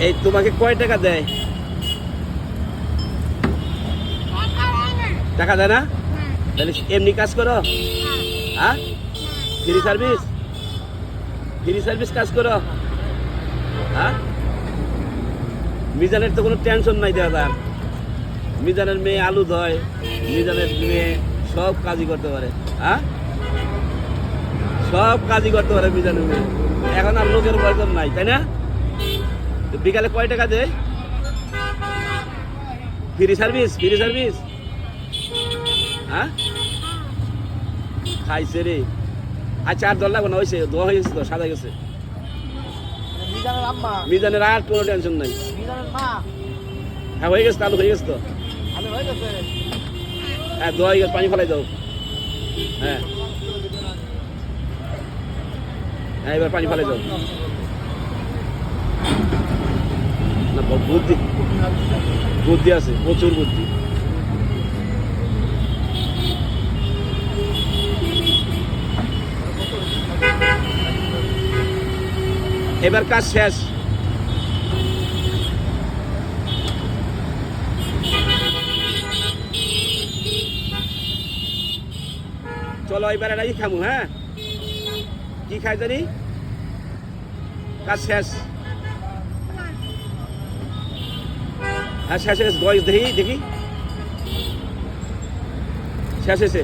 এই তোমাকে কয় টাকা দেয়? টাকা দেয় না? তাহলে এমনি কাজ করো? হ্যাঁ, ফ্রি সার্ভিস, ফ্রি সার্ভিস কাজ করো? হ্যাঁ, মিজানের তো কোনো টেনশন নাই দাদার। মিজানের মেয়ে আলু ধয়, মিজানের মেয়ে সব কাজই করতে পারে। হ্যাঁ, সব কাজই করতে পারে মিজানের মেয়ে। এখন আর লোকের প্রয়োজন নাই, তাই না? বিকালে কয় টাকা দেয়? Free service, free service. হ্যাঁ, খাইছে রে। আচ্ছা, আর দর লাগবে না, হয়েছে, দোয়া হয়ে গেছে তো, সাদা গেছে। মিজানের আর কোনো টেনশন নাই। হ্যাঁ, হয়ে গেছে, আলু হয়ে গেছে তো। হ্যাঁ, দোয়া হয়ে গেছে, পানি ফেলাই দাও। হ্যাঁ হ্যাঁ, এবার পানি ফেলাই দাও। না, বুদ্ধি, বুদ্ধি আছে, প্রচুর বুদ্ধি। এবার কাজ শেষ। চলো এবার এটা কি খামু? হ্যাঁ, কি খাই জানি? কাজ শেষ। হ্যাঁ, শেষ হয়েছে। দেখি দেখি, শেষ হয়েছে।